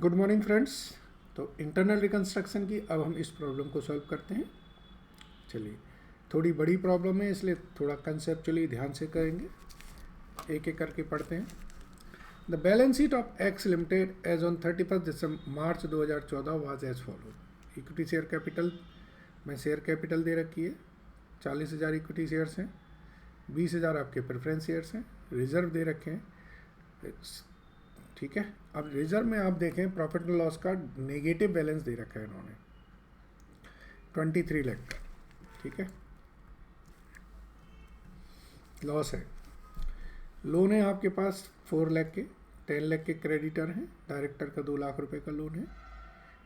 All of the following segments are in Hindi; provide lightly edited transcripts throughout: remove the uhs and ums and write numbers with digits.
Good morning friends. तो इंटरनल रिकंस्ट्रक्शन की अब हम इस प्रॉब्लम को सॉल्व करते हैं। चलिए, थोड़ी बड़ी प्रॉब्लम है इसलिए थोड़ा कंसेप्चुअली ध्यान से करेंगे, एक एक करके पढ़ते हैं। The balance sheet of X limited as on 31 March 2014 was as follow. Equity share capital में शेयर कैपिटल दे रखी है, 40,000 इक्विटी शेयर्स हैं, 20,000 आपके प्रेफरेंस शेयर्स हैं, रिजर्व दे रखे हैं। ठीक है, अब रिजर्व में आप देखें प्रॉफिट एंड लॉस का नेगेटिव बैलेंस दे रखा है इन्होंने 23 लाख का। ठीक है, लॉस है। लोन है आपके पास 4 लाख के, 10 लाख के क्रेडिटर हैं, डायरेक्टर का 2 लाख रुपए का लोन है।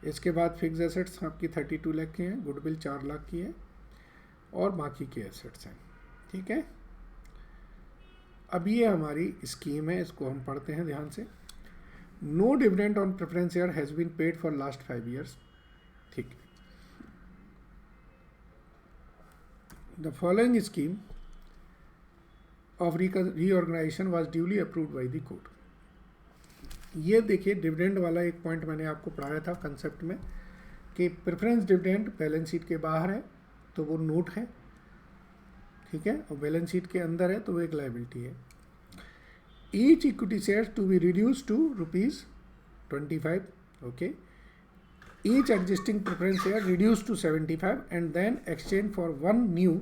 इसके बाद फिक्स एसेट्स आपकी 32 लाख की हैं, गुडविल 4 लाख की है और बाकी के एसेट्स हैं। ठीक है, अब ये हमारी स्कीम है, इसको हम पढ़ते हैं ध्यान से। No dividend on preference share has been paid for last 5 years। ठीक है, the following scheme of reorganisation was duly approved by the court. ये देखिए, डिविडेंड वाला एक पॉइंट मैंने आपको पढ़ाया था कंसेप्ट में कि प्रेफरेंस डिविडेंड बैलेंस शीट के बाहर है तो वो नोट है, ठीक है, और बैलेंस शीट के अंदर है तो वो एक लायबिलिटी है। Each equity share to be reduce to ₹25, okay, each existing preference share reduced to 75 and then exchanged for one new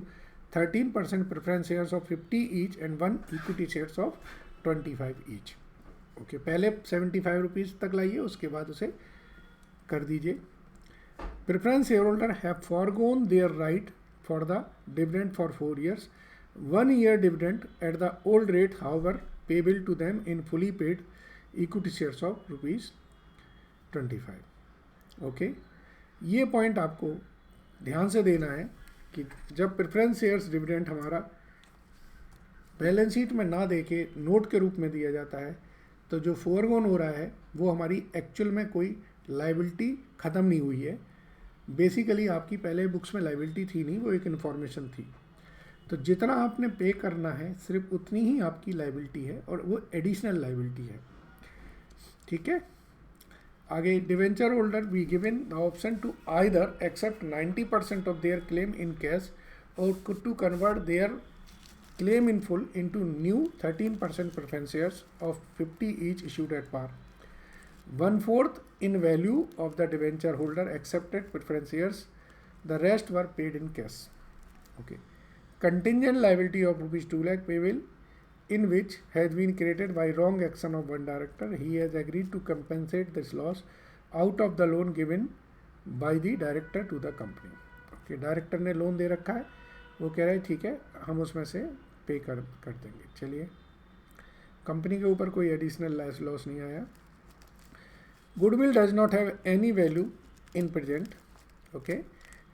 13% preference shares of 50 each and one equity shares of 25 each। Okay, पहले 75 रुपीज़ तक लाइए, उसके बाद उसे कर दीजिए। Preference share holder have forgone their right for the dividend for 4 years, 1 year dividend at the old rate however payable to them in fully paid equity shares of ₹25। Okay, ये पॉइंट आपको ध्यान से देना है कि जब प्रेफरेंस शेयर्स डिविडेंड हमारा बैलेंस शीट में ना देके नोट के रूप में दिया जाता है तो जो फोरगोन हो रहा है वो हमारी एक्चुअल में कोई लायबिलिटी ख़त्म नहीं हुई है। बेसिकली आपकी पहले बुक्स में लायबिलिटी थी नहीं, वो एक इन्फॉर्मेशन थी। तो जितना आपने पे करना है सिर्फ उतनी ही आपकी लायबिलिटी है और वो एडिशनल लायबिलिटी है। ठीक है, आगे, debenture holder be given the option to either accept 90% of their claim in cash or to convert their claim in full into new 13% preference shares of 50 each issued at par. 1/4 in value of the debenture holder accepted preference shares, the rest were paid in cash। Okay, contingent liability of ₹2 lakh payable in which has been created by wrong action of one director, he has agreed to compensate this loss out of the loan given by the director to the company। okay, director ने लोन दे रखा है, वो कह रहा है ठीक है हम उसमें से पे कर देंगे। चलिए, कंपनी के ऊपर कोई एडिशनल लॉस नहीं आया। Goodwill does not have any value in present. Okay,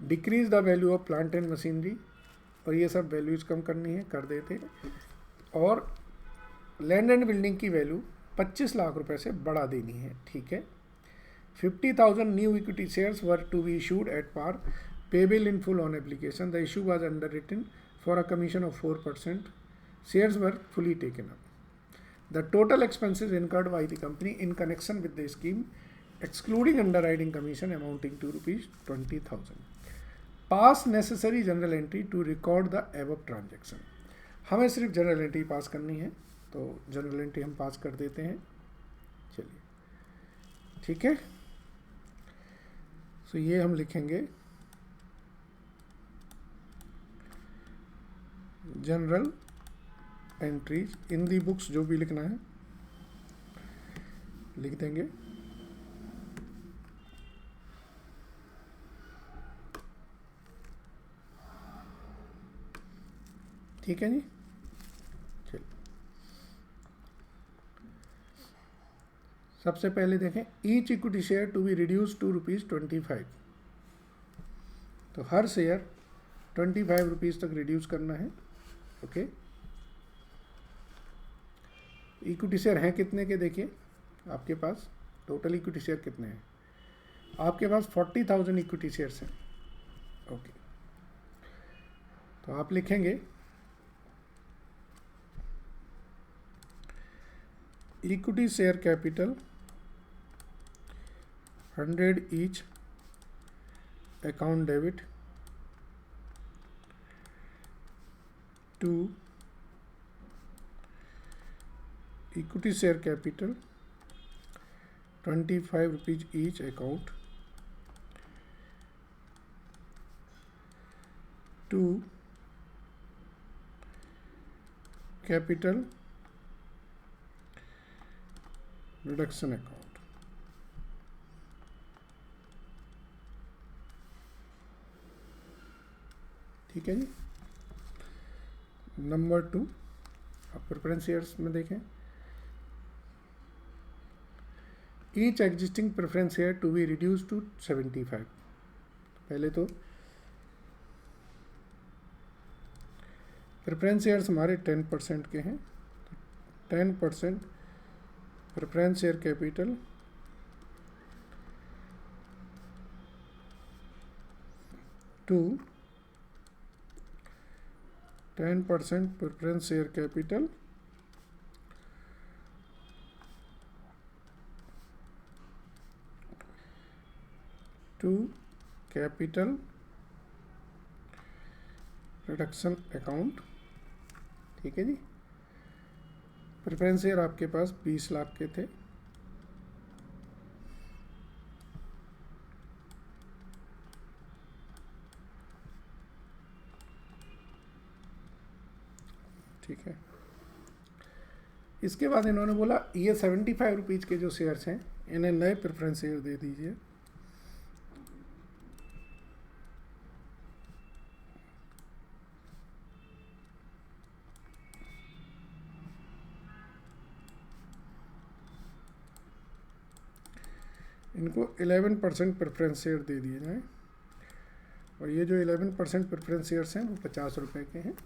decrease the value of plant and machinery, और ये सब वैल्यूज कम करनी है, कर देते। और लैंड एंड बिल्डिंग की वैल्यू 25 लाख रुपए से बढ़ा देनी है। ठीक है, 50,000 new equity shares were to be issued at par payable in full on application, the issue was underwritten for a commission of 4%, shares were fully taken up. The total expenses incurred by the company in connection with the scheme, excluding underwriting commission, amounting to ₹20,000. Pass necessary journal entry to record the above transaction। हमें सिर्फ जर्नल एंट्री पास करनी है, तो जर्नल एंट्री हम पास कर देते हैं। चलिए, ठीक है, तो ये हम लिखेंगे general entries in the books, जो भी लिखना है लिख देंगे। ठीक है जी, चलिए सबसे पहले देखें, each equity share to be reduce to ₹25। तो हर शेयर 25 रुपीज़ तक रिड्यूस करना है। ओके, इक्विटी शेयर हैं कितने के, देखिए आपके पास टोटल इक्विटी शेयर कितने हैं, आपके पास 40,000 इक्विटी शेयर्स हैं। ओके, तो आप लिखेंगे equity share capital 100 each account debit to equity share capital 25 rupees each account to capital reduction account। ठीक है जी। नंबर 2 अब प्रेफरेंस शेयर्स में देखें, each existing preference share to be reduce to 75। पहले तो प्रेफरेंस शेयर्स हमारे 10% के हैं, 10% preference share capital to 10% preference share capital to capital reduction account. ठीक है जी। प्रेफरेंस शेयर आपके पास 20 लाख के थे, ठीक है। इसके बाद इन्होंने बोला ये 75 रुपीज़ के जो शेयर्स हैं इन्हें नए प्रेफरेंस शेयर दे दीजिए। इनको 11% प्रेफरेंस शेयर दे दिए जाएँ, और ये जो 11% प्रेफरेंस शेयर्स हैं वो 50 रुपये के हैं।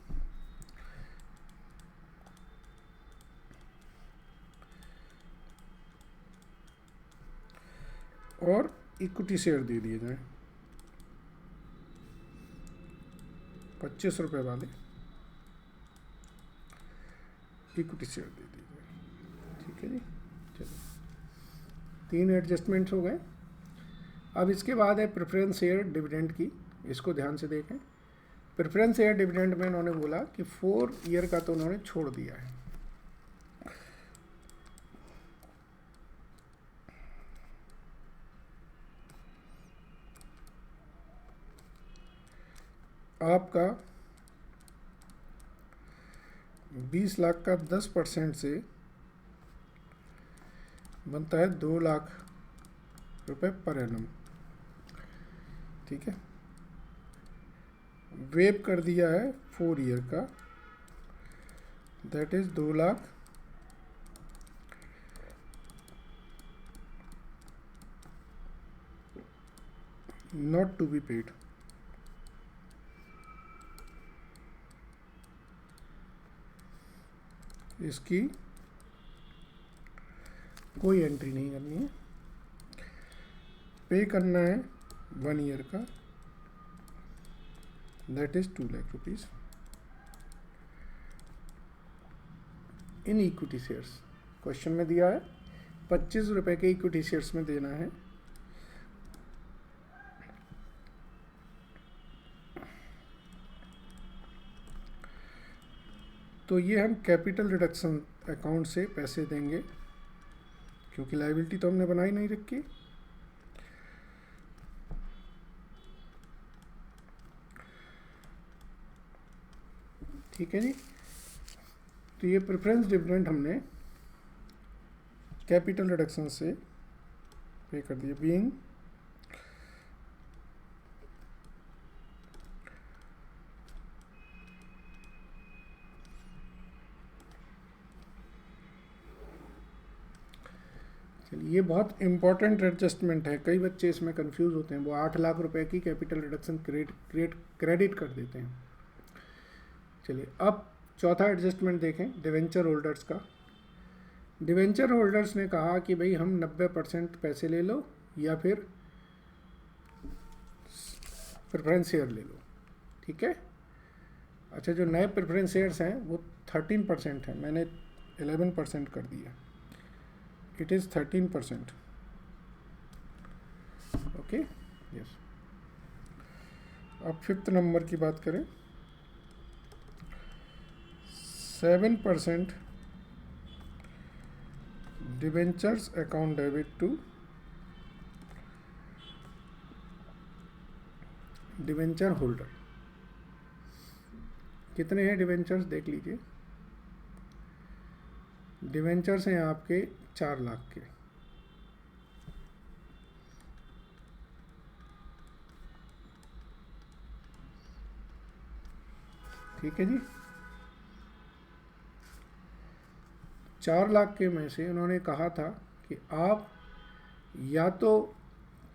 और इक्विटी शेयर दे दिए जाएँ 25 रुपये वाले इक्विटी शेयर दे दिए जाए। ठीक है जी। चलो 3 एडजस्टमेंट्स हो गए। अब इसके बाद है प्रेफरेंस शेयर डिविडेंड की, इसको ध्यान से देखें। प्रेफरेंस शेयर डिविडेंड में इन्होंने बोला कि 4 ईयर का तो उन्होंने छोड़ दिया है। आपका 20 लाख का 10% से बनता है 2 लाख रुपए पर एनम। ठीक है। वेव कर दिया है 4 ईयर का, that is 2 lakh not to be paid. इसकी कोई एंट्री नहीं करनी है। पे करना है 1 ईयर का, that is 2 lakh rupees in equity shares. Question में दिया है 25 रुपए के इक्विटी शेयर्स में देना है। तो ये हम कैपिटल रिडक्शन अकाउंट से पैसे देंगे, क्योंकि लायबिलिटी तो हमने बनाई नहीं रखी। ठीक है जी। तो ये प्रेफरेंस डिविडेंड हमने कैपिटल रिडक्शन से पे कर दिया। बीइंग ये बहुत इंपॉर्टेंट एडजस्टमेंट है, कई बच्चे इसमें कंफ्यूज होते हैं। वो 8 लाख रुपए की कैपिटल रिडक्शन क्रेडिट कर देते हैं। चलिए अब चौथा एडजस्टमेंट देखें, डिवेंचर होल्डर्स का। डिवेंचर होल्डर्स ने कहा कि भाई हम 90% पैसे ले लो या फिर प्रेफरेंस शेयर ले लो। ठीक है। अच्छा, जो नए प्रेफरेंस शेयर्स हैं वो 13% है, मैंने 11% कर दिया। It is 13%। Okay yes. अब 5th नंबर की बात करें, 7% debentures account debit to debenture holder. कितने हैं डिवेंचर्स देख लीजिए। डिवेंचर्स हैं आपके 4 लाख के। ठीक है जी। 4 लाख के में से उन्होंने कहा था कि आप या तो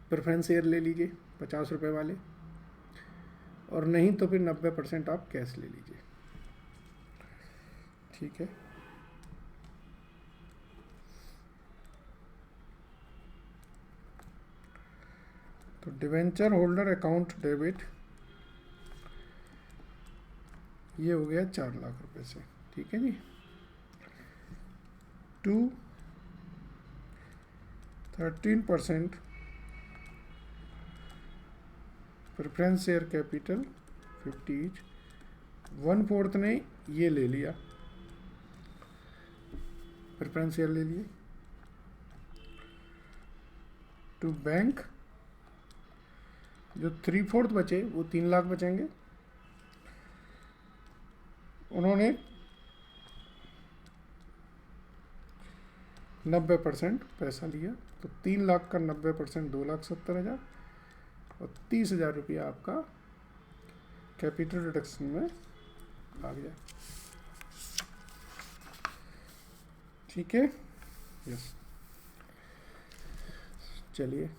प्रेफरेंस शेयर ले लीजिए 50 रुपये वाले, और नहीं तो फिर 90% आप कैश ले लीजिए। ठीक है। तो डिवेंचर होल्डर अकाउंट डेबिट ये हो गया 4 लाख रुपए से। ठीक है जी। 13% प्रेफरेंस शेयर कैपिटल 50 ईच, 1/4 ने ये ले लिया, प्रेफरेंस शेयर ले लिए। टू बैंक जो 3/4 बचे वो 3 लाख बचेंगे। उन्होंने 90% पैसा लिया, तो 3 लाख का 90% 2,70,000 और 30,000 रुपया आपका कैपिटल रिडक्शन में आ गया। ठीक है यस। चलिए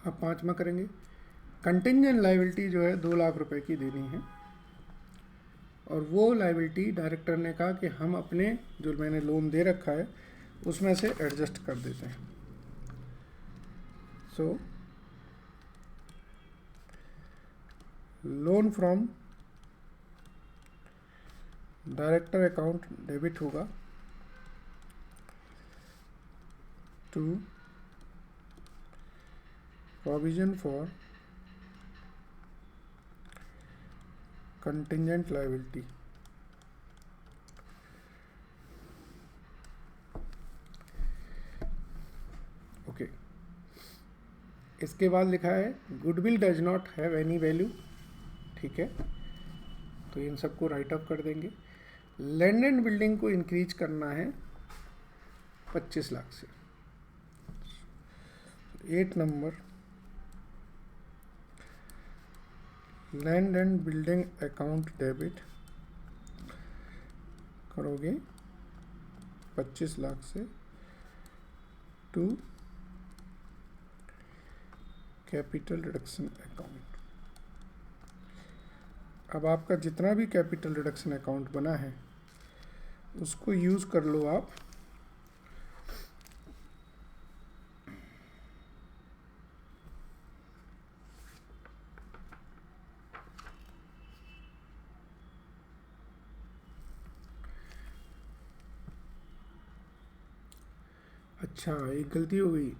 अब 5वां करेंगे। कंटिंजेंट लायबिलिटी जो है 2 लाख रुपए की देनी है, और वो लायबिलिटी डायरेक्टर ने कहा कि हम अपने जो मैंने लोन दे रखा है उसमें से एडजस्ट कर देते हैं। So loan from director account debit होगा to provision for contingent liability. Okay. इसके बाद लिखा है goodwill does not have any value. ठीक है, तो इन सबको राइट अप कर देंगे। लैंड एंड बिल्डिंग को इंक्रीज करना है 25 लाख से। 8 number, land and building account debit करोगे 25 लाख से टू कैपिटल रिडक्शन अकाउंट। अब आपका जितना भी कैपिटल रिडक्शन अकाउंट बना है उसको यूज कर लो आप अच्छा, एक गलती हो गई।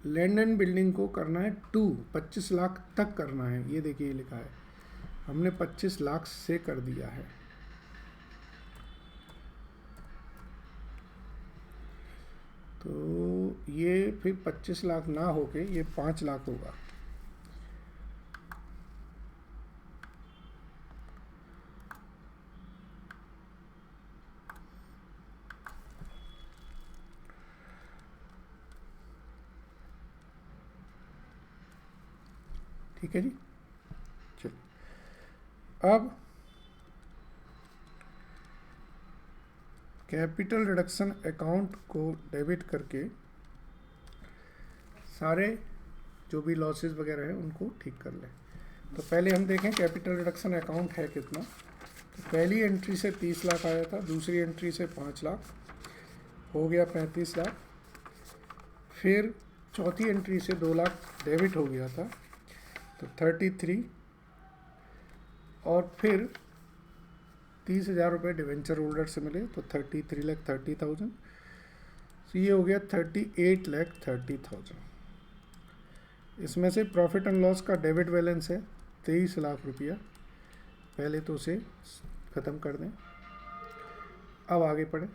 लैंड एंड बिल्डिंग को करना है 25 लाख तक करना है। ये देखिए ये लिखा है, हमने 25 लाख से कर दिया है। तो ये फिर 25 लाख ना होके ये 5 लाख होगा। ठीक है जी। चलो अब कैपिटल रिडक्शन अकाउंट को डेबिट करके सारे जो भी लॉसेस वगैरह हैं उनको ठीक कर लें। तो पहले हम देखें कैपिटल रिडक्शन अकाउंट है कितना। तो पहली एंट्री से 30 लाख आया था, दूसरी एंट्री से 5 लाख, हो गया 35 लाख। फिर चौथी एंट्री से 2 लाख डेबिट हो गया था, तो 33। और फिर 30,000 रुपये डिवेंचर होल्डर से मिले, तो 33,30,000। तो ये हो गया 38,30,000। इसमें से प्रॉफिट एंड लॉस का डेबिट बैलेंस है 23 लाख रुपया। पहले तो उसे ख़त्म कर दें। अब आगे पढ़ें।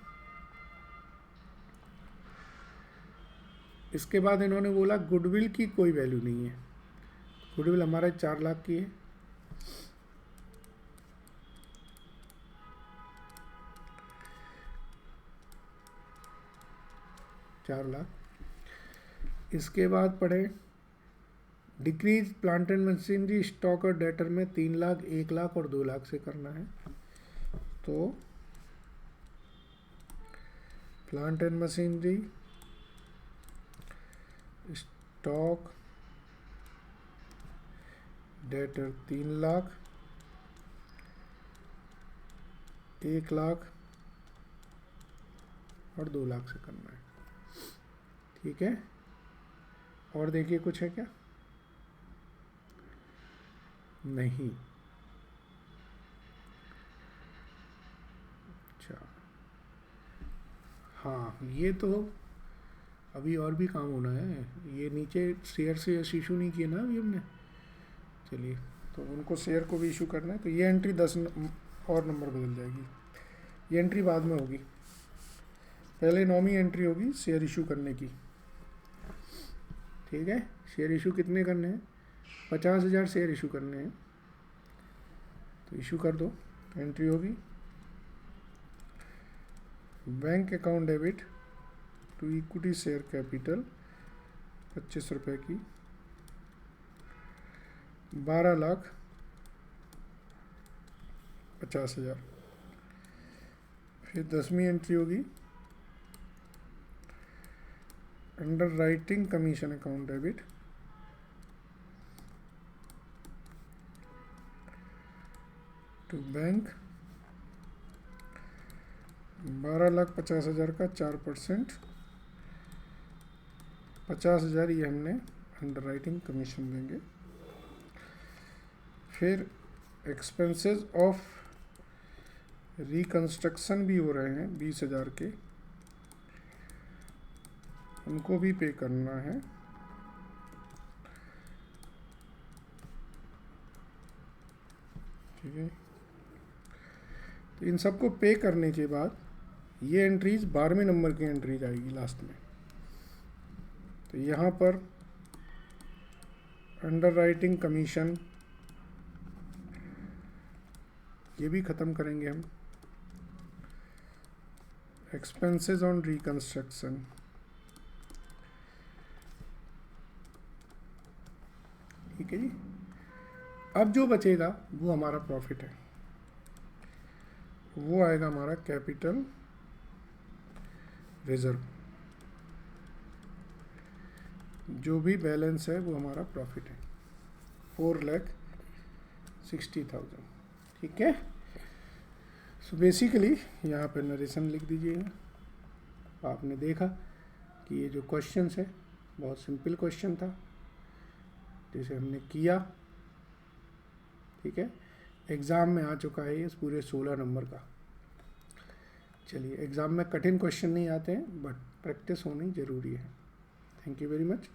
इसके बाद इन्होंने बोला गुडविल की कोई वैल्यू नहीं है। गुडविल हमारा 4 लाख की है। इसके बाद पढ़े decrease plant and machinery stock और डेटर में 3 लाख, 1 लाख और 2 लाख से करना है। तो plant and machinery stock debtor 3 lakh, 1 lakh और 2 लाख से करना है। ठीक है, और देखिए कुछ है क्या? नहीं। अच्छा, हाँ, ये तो अभी और भी काम होना है। ये नीचे शेयर से इशू नहीं किए ना अभी हमने। चलिए, तो उनको शेयर को भी इशू करना है, तो ये एंट्री 10 और नंबर बदल जाएगी। ये एंट्री बाद में होगी, पहले 9वीं एंट्री होगी शेयर इशू करने की। ठीक है, शेयर इशू कितने करने हैं? 50,000 शेयर इशू करने हैं, तो इशू कर दो। एंट्री होगी bank account debit to equity share capital 25 रुपये की 12,50,000। फिर 10वीं एंट्री होगी underwriting commission account debit to bank 12,50,000 का 4%, 50,000 ये हमने अंडर राइटिंग कमीशन देंगे। फिर एक्सपेंसेस ऑफ रिकंस्ट्रक्शन भी हो रहे हैं 20,000 के, उनको भी पे करना है। ठीक है, तो इन सबको पे करने के बाद ये एंट्रीज 12वें नंबर की एंट्रीज आएगी लास्ट में। तो यहाँ पर अंडर राइटिंग कमीशन ये भी ख़त्म करेंगे हम। एक्सपेंसेस ऑन रिकंस्ट्रक्शन, ठीक है जी। अब जो बचेगा वो हमारा प्रॉफिट है, वो आएगा हमारा कैपिटल रिजर्व। जो भी बैलेंस है वो हमारा प्रॉफिट है 4,60,000। ठीक है, सो बेसिकली यहाँ पे नरेशन लिख दीजिएगा। आपने देखा कि ये जो क्वेश्चन है बहुत सिंपल क्वेश्चन था, जिसे हमने किया। ठीक है, एग्ज़ाम में आ चुका है ये पूरे 16 नंबर का। चलिए, एग्ज़ाम में कठिन क्वेश्चन नहीं आते हैं, बट प्रैक्टिस होनी ज़रूरी है। Thank you very much.